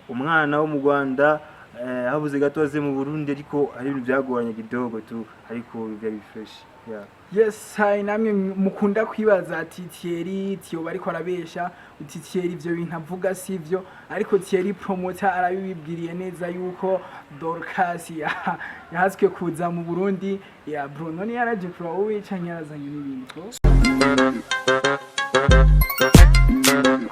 umwana wo mu Rwanda habuze gato aze mu Burundi ariko hari ibintu byagoranye kidogo tu ariko very fresh. Yeah. Yes, hai namwe mukunda kwibaza ati Thierry tiyo bariko arabesha uti Thierry ivyo bintu avuga sivyo ariko Thierry Promoter arabibibwiriye neza yuko Dorcas yahaswe kuza mu Burundi ya Bruno ni yaraje kura wowe canke yarazanye n'ibintu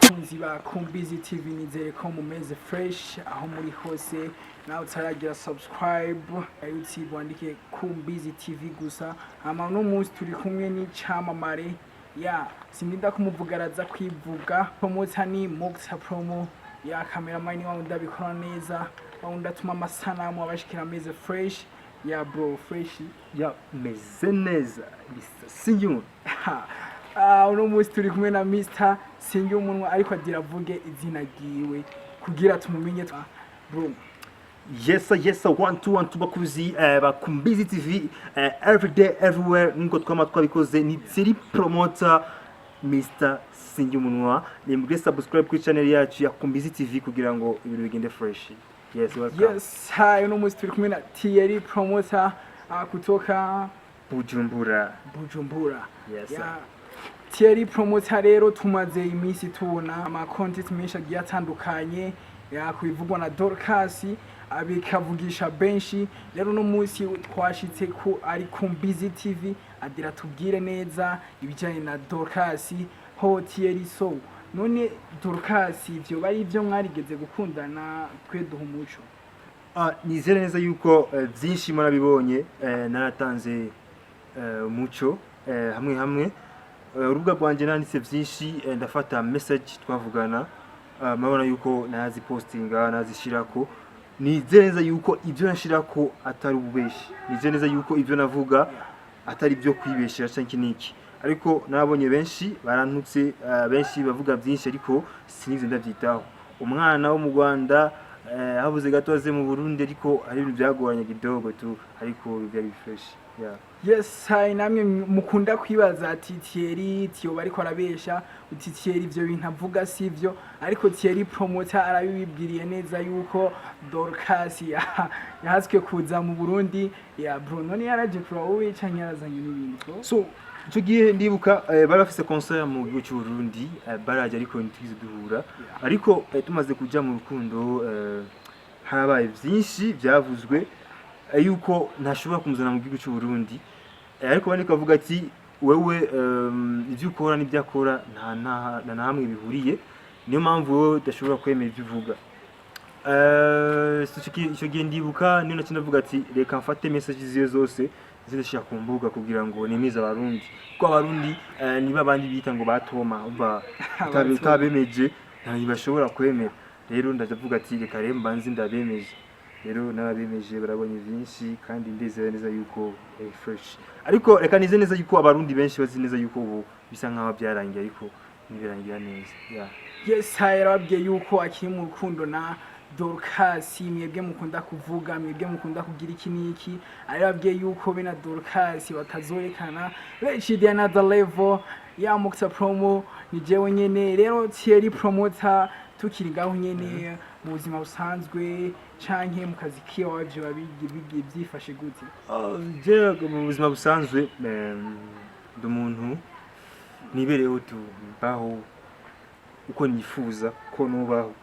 kunziba kumbizi TV nizere ko mumeze fresh aho muri hose nawe utaragira subscribe YouTube wandike kumbizi TV gusa ama no munsi turi kumwe n'icamamare ya simbinda kumuvugaraza kwivuga Promoter ni Mokta Promo ya cameraman wa ndabikora neza wunda tuma amasanamu abashikira meze fresh ya bro fresh ya meze neza Mr. Singyumunwa uno munsi turi kumwe na Mr. Singyumunwa ariko agira avuge izina giwe kugira tumumenye bro. Yes, 1 bakuzi bakumbizi TV every day everywhere nko twama twabikoze ni Thierry Promoter Mr. Singyumunwa ni mugire subscribe ku channel yacu ya Kumbizi TV kugira ngo ibintu bigende fresh. Yes, welcome. Yes, hi uno munsi turi kumwe na Thierry Promoter kutoka Bujumbura. Yes. Yeah. Thierry Promoter rero tumaze iminsi tubona ama content menshi agiye atandukanye ya kwivugwa na Dorcas abikavugisha benshi rero no munsi twashitse ko ari Kumbizi TV adira tubwire neza ibijanye na Dorcas ho Thierry so none Dorcas ivyo bari ivyo mwarigeze gukundana twe duha umuco nizere neza yuko byinshi murabibonye naratanze umuco hamwe urubuga rwanje nanditse byinshi ndafata message twavugana mabona yuko nazi postinga nazishirako nizere neza yuko ibyo nashirako atari ububeshi nizere neza yuko ibyo navuga atari byo kwibeshera cyangwa niki ariko nabonye benshi barantutse benshi bavuga byinshi ariko sinize ndabyitaho umwana wo mu Rwanda habuze gato aze mu Burundi ariko hari ibintu byagoranye kidogo tu ariko very fresh. Yeah. Yes, hai namwe mukunda kwibaza ati Thierry tiyo bariko arabesha uti Thierry ivyo bintu avuga sivyo ariko Thierry Promoter arabibibwiriye neza yuko Dorcas yahaswe kuza mu Burundi ya Bruno ni yaraje kura wowe canke yarazanye n'ibintu so icyo gihe ndibuka barafise concert mu gihugu cy'u Burundi baraje ariko ntitwize duhura ariko tumaze kujya mu rukundo harabaye byinshi byavuzwe yuko ntashobora kumuzana mu gihugu cy'u Burundi ariko bane kavuga ati wewe ibyo ukora n'ibyo akora nta hamwe bihuriye niyo mpamvu wowe udashobora kwemera ibyo uvuga icyo gihe ndibuka niyo navuga ati reka mfate message ziyo zose zirashaka kumbuga kugira ngo nemize abarundi ko abarundi niba abandi bita ngo batoma umva tabemeje ntibashobora kwemera rero ndavuga ati reka remba nzi ndabemeje rero nababemeje barabonye byinshi kandi ndizera neza yuko fresh ariko reka nize neza yuko abarundi benshi bazi neza yuko ubu bisa nkaho byarangiye ariko nibirangira neza. Yeah. Yes, yarabwiye yuko akiri mu rukundo na Dorcas mwebwe mukunda kuvuga mwebwe mukunda kugira iki niki arabwiye yuko bena Dorcas batazorekana reach another level ya Mokta Promo ni jewe nyene rero Thierry Promoter tukiri ngaho nyene mu buzima busanzwe canke mu kazi kiyo byo babigiye byifashe gute je mu buzima busanzwe umuntu nibereho tu baho uko nifuza ko nubaho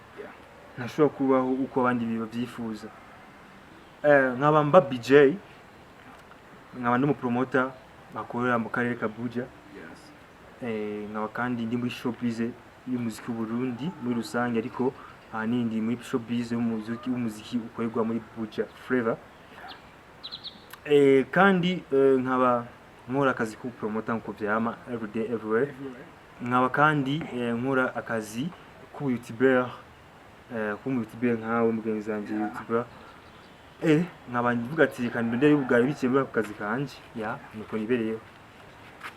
ntashobora kubaho uko abandi bibyifuza nkaba mba BJ nkaba ndi Promoter bakorera mu karere ka Buja nkaba kandi ndi muri showbiz y'umuziki w'u Burundi muri rusange ariko ahanini muri showbiz y'umuziki ukorerwa muri Buja Flavor kandi nkaba nkora akazi ku Promoter nko byama every day everywhere nkaba kandi nkora akazi ku YouTuber kumutibe nkawe mugenzi wanje YouTuber nkaba ndivuga ati kandi ndende y'ubugari bikemura ku kazi kanje ya nuko nibereyeho.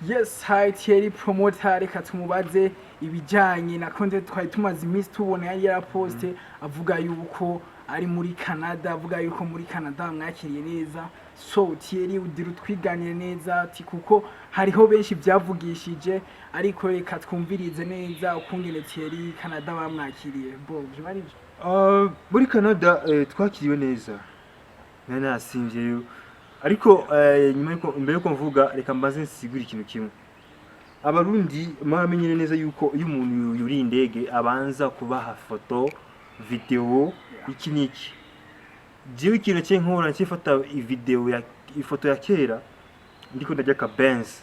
Yes, hi Thierry Promoter reka tumubaze ibijanye na content twari tumaze iminsi tubona yari poste avuga yuko ari muri Canada avuga yuko muri Canada mwakiriye neza so Thierry udira twiganire neza ati kuko hariho benshi byavugishije ariko reka twumvirize neza ukungene Thierry Canada bamwakiriye bro bari Muri Canada twakiriwe neza nari nasimvyeyo ariko nyuma yuko imbere yuko mvuga reka mbaze nsigura ikintu kimwe. Abarundi mwamenyere neza yuko iyo umuntu yuri indege abanza kubaha foto video iki niki. Jewe ikintu cye nkora ncifata ifoto ya kera ndiko ndajya ka Benz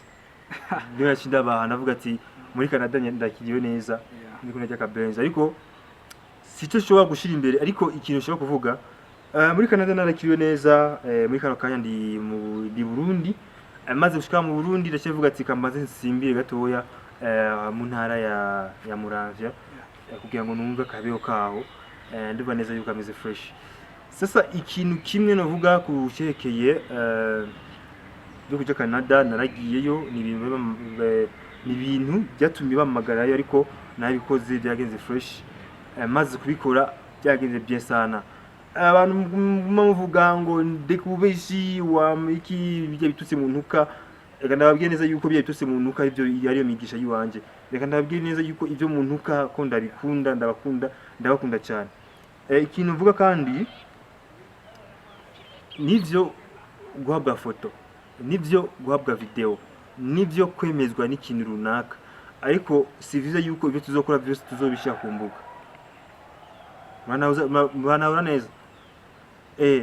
niyo yacinda abantu navuga ati muri Canada ndakiriwe neza ndiko ndajya ka Benz ariko sico shobora gushira imbere ariko ikintu shobora kuvuga muri Canada narakiriwe neza muri kano kanya ndi Burundi maze gushika mu Burundi ndacevuga ati kambaze nsimbire gatoya mu ntara ya Muramvya kugira ngo numve kabeho kaho ndiba neza yuko ameze fresh. Sasa ikintu kimwe navuga ku cerekeye byo kuja Canada naragiyeyo ni ibintu byatumye bamagarayo ariko nabikoze byagenze fresh maze kubikora byagenze bien sana. Abantu muvuga ngo ndekubeshi wa iki bijya bitutse mu ntuka reka ndababwiye neza yuko bijya bitutse mu ntuka ivyo yari yo migisha yiwanje. Reka ndababwiye neza yuko ivyo mu ntuka ko ndabikunda ndabakunda cyane. Ikintu mvuga kandi nivyo guhabwa foto nivyo guhabwa video nivyo kwemezwa n'ikintu runaka ariko sivize yuko ivyo tuzokora byose tuzobishya ku mbuga. Mwana neza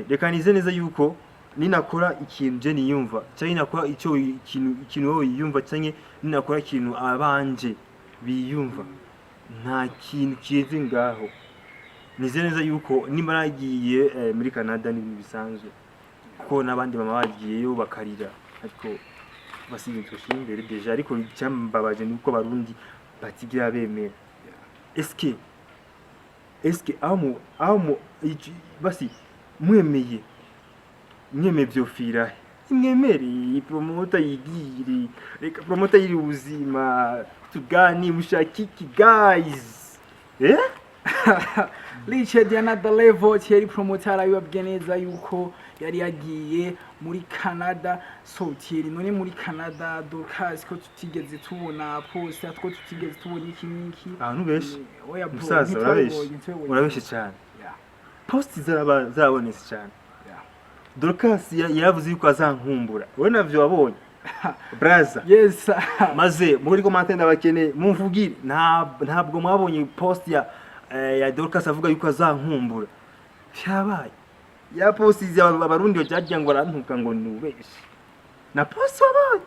reka nize neza yuko ninakora ikintu je niyumva cyangwa ninakora ikintu wowe yiyumva cyangwa ninakora ikintu abanje biyumva nta kintu kize ngaho. Nize neza yuko nimaragiye muri Canada ni bisanzwe ko nabandi mama bagiyeyo bakarira ariko basibye imbere deja ariko cyambabaje nuko Barundi batigira bemera. Eske amo basi mwemeye vyofira imwemere Promoter yigiri reka Promoter yiri ubuzima tugani mushakiki guys Richard another level. Thierry Promoter arabibabwiye neza yuko yari yagiye muri Canada. So Thierry none muri Canada Dorcas ko tutigeze tubona post ko tutigeze tubona iki niki abantu benshi musaza urabeshe cyane post zarabonetse cyane. Dorcas yavuze yuko azankumbura wowe navyo wabonye braza yes maze muri commentaire ndabakene mumvugire ntabwo mwabonye post ya Dorcas avuga yuko azankumbura cyabaye ya post y'abarundi bajya ngo barantuka ngo nubeshe na post wabonye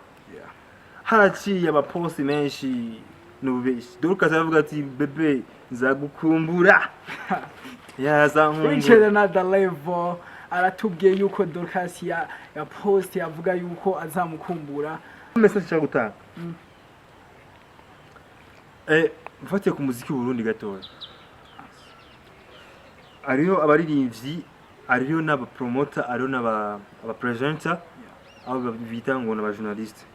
haraciye aba post menshi nubeshe. Dorcas avuga ati bebe nzagukumbura yazankumbura. Richard another level aratubwiye yuko Dorcas ya post yavuga yuko azamukumbura. Message cyo gutanga mfatiye ku muziki w'Uburundi gatoya ariyo abaririmbyi ariyo n'aba promoter ariyo n'aba presenter abo bita ngo n'aba journaliste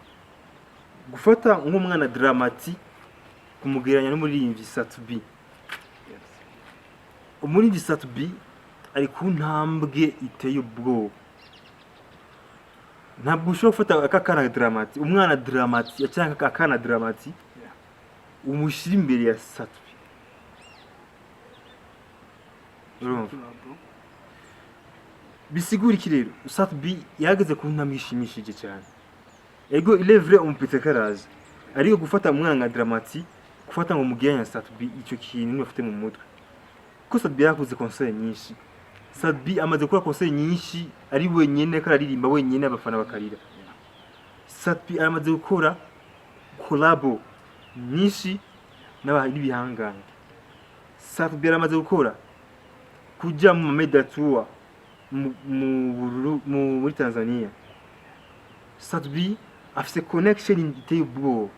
gufata nk'umwana Dramati kumugeranya n'umuririmbyi Satubi. Umuririmbyi Satubi ari ku ntambwe iteye ubwoba ntabwo ushobora gufata akakana Dramati umwana Dramati cyangwa akana Dramati umushira imbere ya Satubi. Bisigura iki rero Satubi yageze ku ntambwe ishimishije cyane. Ego il est vrai umpite karaza ariko gufata umwana nka Dramati gufata ngo mugiranya Satubi icyo kintu n'ufite mu mutwe ko Satubi yakoze concert nyinshi. Satubi amaze gukora concert nyinshi ari wenyene kararirimba wenyene abafana bakarira. Satubi amaze gukora collabo nyinshi n'ibihangane. Satubi amaze gukora kuja mu media tour muri Tanzania. Satubi afise connection iteye ubwoba.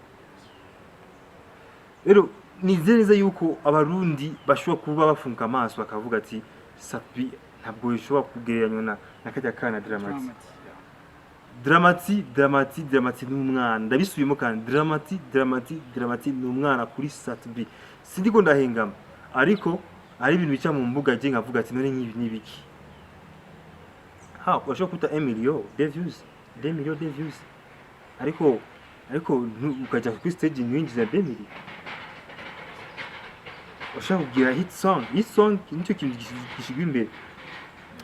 Rero nizereza yuko abarundi bashobora kuba bafunga amaso bakavuga ati Satubi ntabwo yishobora kugereranywa na kajya kana Dramati n'umwana ndabisubiyemo kandi Dramati n'umwana kuri Satubi. Sindiko ndahengama ariko ari ibintu bica mu mbuga je ngavuga ati none nk'ibi nibiki washobora kuta 1 million de views 2 millions de views ariko ukaja kuri stage nyinjiza 2 millions ushaka kugira hit song nicyo kintu gishigwa imbere.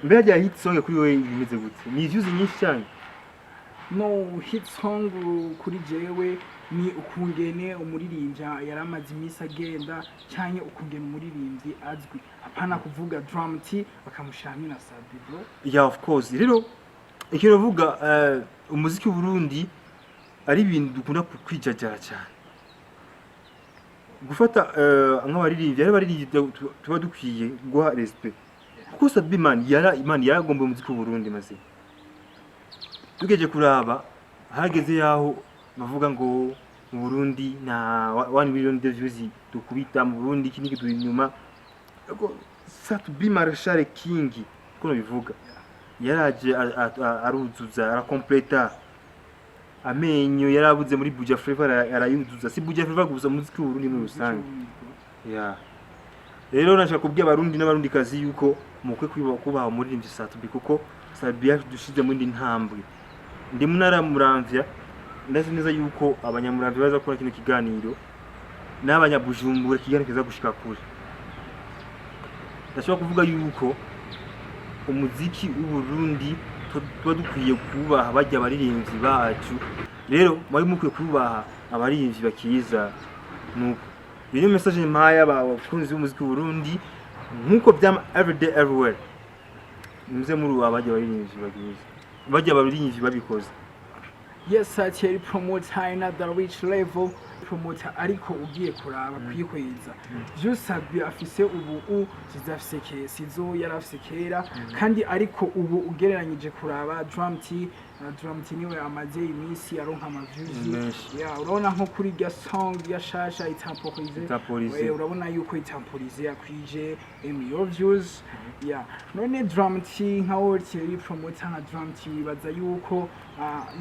Mbere ya hit song kuri wewe imeze gute? Ni views nyinshi cyane? No, hit song kuri jewe ni ukungene umuririmbyi yaramaze iminsi agenda cyane ukungene umuririmbyi azwi, apana kuvuga drum T bakamushiramo na Sabi bro. Yeah, of course. Rero ikintu bavuga umuziki w'u Burundi ari ibintu dukunda kwijajara cyane. Gufata nk'abaririmbyi ari baririmbyi tuba dukwiye guha respect. Kuko Sabi man yaragomba umuziki w'u Burundi maze. Tugeje kuraba hageze yaho bavuga ngo mu Burundi na 1 million de views dukubita mu Burundi kiniki turi inyuma. Sabi Marshal King kuno bivuga yaraje aruzuza arakompleta amenyo yarabuze muri Buja Flavor arayuzuza si Buja Flavor gusa muziki w'u Burundi muri rusange. Yeah, rero nashaka kubwira abarundi n'abarundi kazi yuko mukwe kubaha umuririmbyi Sabi kuko Sabi yadushize muri ntambwe. Ndi munara muramvya ndazi neza yuko abanyamuramvya baza gukora kino kiganiro n'abanyabujumbura kiganiro kiza gushika kure. Ndashobora kuvuga yuko umuziki w'u Burundi tuba dukwiye kubaha bajya abaririmbyi bacu. Rero muri mukwiye kubaha abaririmbyi bakiza nuko iyo message mpaya abakunzi b'umuziki w'u Burundi nkuko byama everyday everywhere. Muze muri abajya abaririmbyi bakiza bajya abaririmbyi babikoze. Yes, Thierry Promoter in the rich level Promoter ariko ugiye kuraba kwikweza just Sabi afise ubu zidafise kesizo yarafise kera kandi ariko ubu ugereranyije kuraba drum T niwe amaze iminsi aronka amaviews. Yeah, urabona nko kuri ya song ya shasha itemporize urabona yuko itemporize yakwije million views. Yeah, none drum T nkaho Thierry Promoter na drum T bibaza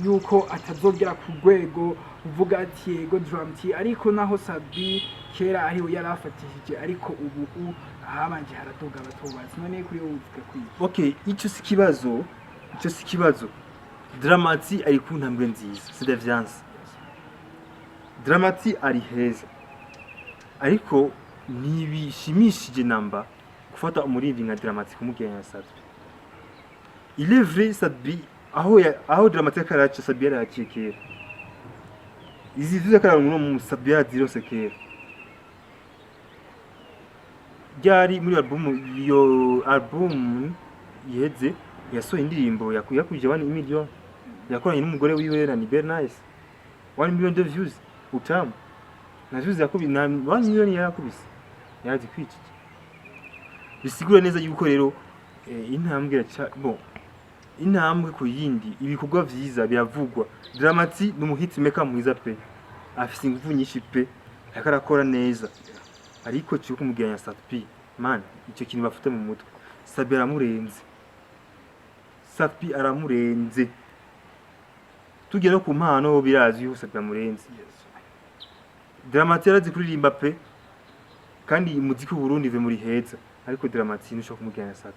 yuko atazogera ku rwego uvuga ati yego drum T ariko naho Sabi kera ariwe yarafatishije ariko ubu habanje haradoga abatobazi. None kuri wowe uvuga kwiye? Okay, icyo si kibazo. Dramati ari ku ntambwe nziza, c'est deviance. Dramati ari heza. Ariko nibishimishije namba gufata umuririmbyi nka Dramati kumugenya Sabi. Il est vrai Sabi aho Dramati karacha Sabi yarakekera. Izi vuze karangwa mu Sabi yadirose kera. Byari muri album yeze yasohoye indirimbo yakuje 1 million yakoranye n'umugore wiwe na Nice 1 million de views utamu na views yakubise 1 million yarakubise yazi kwiki bisigura neza yuko rero intambwe intambwe ku yindi ibikorwa vyiza biravugwa. Dramati n'umuhit maker mwiza pe afise ingufu nyinshi pe akarakora neza ariko cyo kumugenya Sabi man icyo kintu bafite mu mutwe. Sabi aramurenze tugera ku mpano birazi yuko Sabi amurenze. Dramati arazi kuririmba pe kandi umuziki w'u Burundi ve muri heza ariko Dramati nisho kumugenya Sabi.